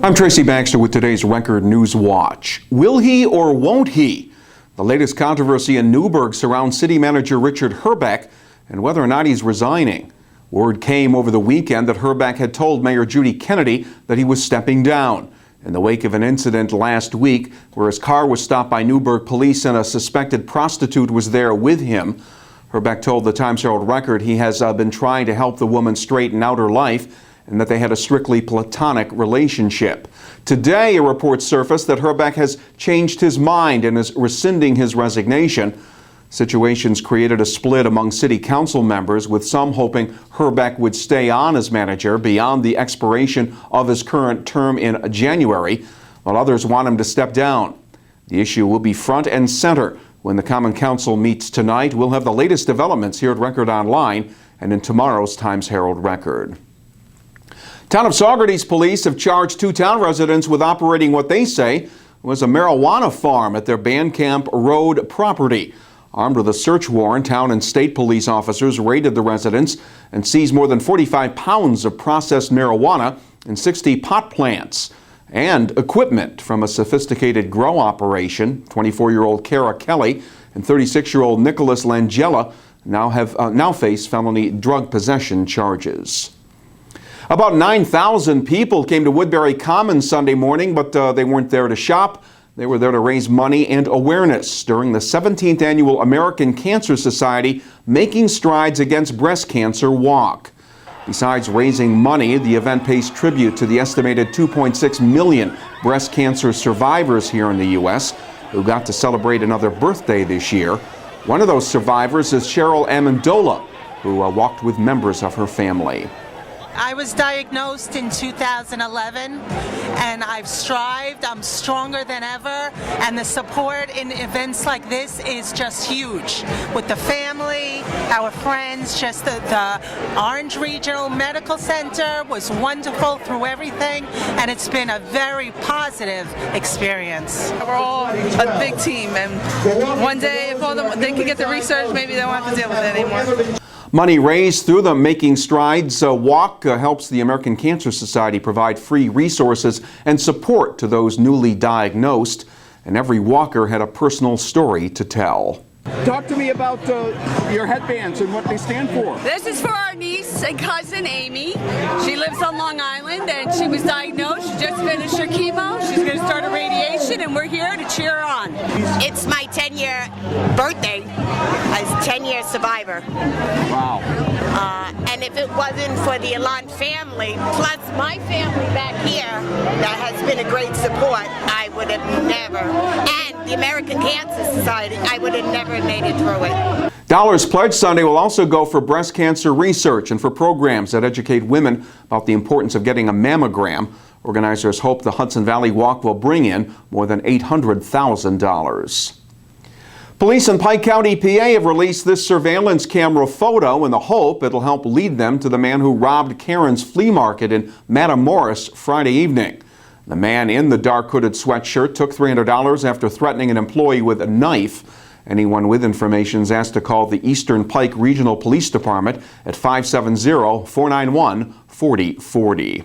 I'm Tracy Baxter with today's Record Newswatch. Will he or won't he? The latest controversy in Newburgh surrounds City Manager Richard Herbek and whether or not he's resigning. Word came over the weekend that Herbek had told Mayor Judy Kennedy that he was stepping down in the wake of an incident last week where his car was stopped by Newburgh police and a suspected prostitute was there with him. Herbek told the Times-Herald-Record he has been trying to help the woman straighten out her life and that they had a strictly platonic relationship. Today, a report surfaced that Herbek has changed his mind and is rescinding his resignation. Situations created a split among city council members, with some hoping Herbek would stay on as manager beyond the expiration of his current term in January, while others want him to step down. The issue will be front and center when the Common Council meets tonight. We'll have the latest developments here at Record Online and in tomorrow's Times-Herald-Record. Town of Saugerties police have charged two town residents with operating what they say was a marijuana farm at their Bandcamp Road property. Armed with a search warrant, town and state police officers raided the residence and seized more than 45 pounds of processed marijuana and 60 pot plants and equipment from a sophisticated grow operation. 24-year-old Kara Kelly and 36-year-old Nicholas Langella now face felony drug possession charges. About 9,000 people came to Woodbury Common Sunday morning, but they weren't there to shop. They were there to raise money and awareness during the 17th Annual American Cancer Society Making Strides Against Breast Cancer Walk. Besides raising money, the event pays tribute to the estimated 2.6 million breast cancer survivors here in the U.S. who got to celebrate another birthday this year. One of those survivors is Cheryl Amendola, who walked with members of her family. I was diagnosed in 2011 and I've strived. I'm stronger than ever, and the support in events like this is just huge. With the family, our friends, just the Orange Regional Medical Center was wonderful through everything, and it's been a very positive experience. We're all a big team, and one day if all they can get the research, maybe they won't have to deal with it anymore. Money raised through the Making Strides walk helps the American Cancer Society provide free resources and support to those newly diagnosed, and every walker had a personal story to tell. Talk to me about your headbands and what they stand for. This is for our niece and cousin Amy. She lives on Long Island and she was diagnosed. She just finished her chemo. She's going to start a radiation, and we're here to cheer her on. It's my 10-year birthday as 10-year survivor. Wow. And if it wasn't for the Alon family, plus my family back here that has been a great support, I would have never, and the American Cancer Society, I would have never made it through it. Dollars Pledge Sunday will also go for breast cancer research and for programs that educate women about the importance of getting a mammogram. Organizers hope the Hudson Valley Walk will bring in more than $800,000. Police in Pike County, PA have released this surveillance camera photo in the hope it'll help lead them to the man who robbed Karen's flea market in Matamoras Friday evening. The man in the dark hooded sweatshirt took $300 after threatening an employee with a knife. Anyone with information is asked to call the Eastern Pike Regional Police Department at 570-491-4040.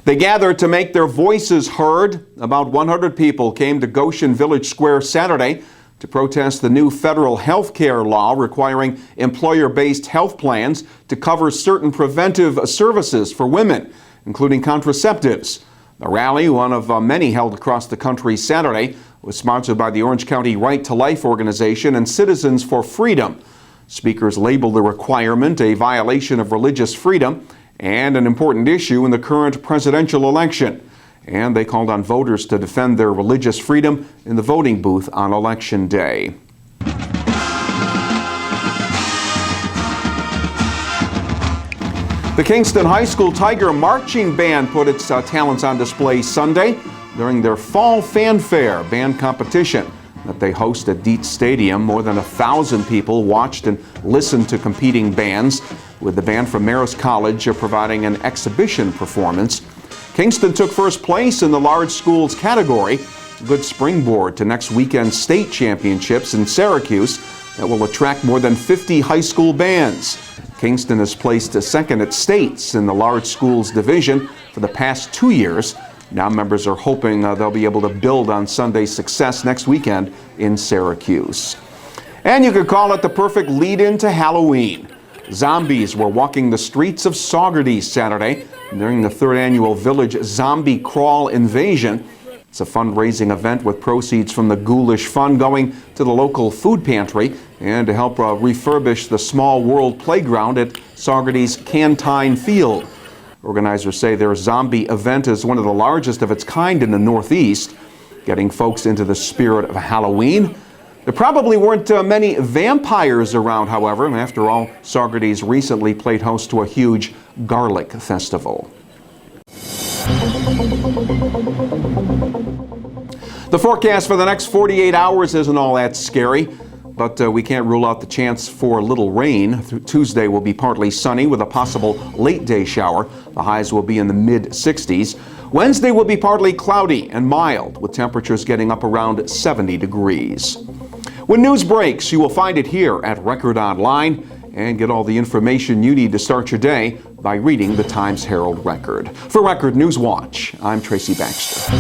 They gathered to make their voices heard. About 100 people came to Goshen Village Square Saturday to protest the new federal health care law requiring employer-based health plans to cover certain preventive services for women, including contraceptives. The rally, one of many held across the country Saturday, was sponsored by the Orange County Right to Life organization and Citizens for Freedom. Speakers labeled the requirement a violation of religious freedom and an important issue in the current presidential election. And they called on voters to defend their religious freedom in the voting booth on Election Day. The Kingston High School Tiger Marching Band put its talents on display Sunday during their Fall Fanfare band competition that they host at Dietz Stadium. More than 1,000 people watched and listened to competing bands, with the band from Marist College providing an exhibition performance. Kingston took first place in the large schools category, a good springboard to next weekend's state championships in Syracuse that will attract more than 50 high school bands. Kingston has placed second at States in the large schools division for the past 2 years. Now members are hoping they'll be able to build on Sunday's success next weekend in Syracuse. And you could call it the perfect lead-in to Halloween. Zombies were walking the streets of Saugerties Saturday during the 3rd annual Village Zombie Crawl Invasion. It's a fundraising event with proceeds from the Ghoulish Fund going to the local food pantry and to help refurbish the Small World Playground at Saugerties Cantine Field. Organizers say their zombie event is one of the largest of its kind in the Northeast, getting folks into the spirit of Halloween. There probably weren't many vampires around, however. After all, Saugerties recently played host to a huge garlic festival. The forecast for the next 48 hours isn't all that scary, but we can't rule out the chance for a little rain. Tuesday will be partly sunny with a possible late-day shower. The highs will be in the mid-60s. Wednesday will be partly cloudy and mild, with temperatures getting up around 70 degrees. When news breaks, you will find it here at Record Online and get all the information you need to start your day by reading the Times-Herald Record. For Record Newswatch, I'm Tracy Baxter.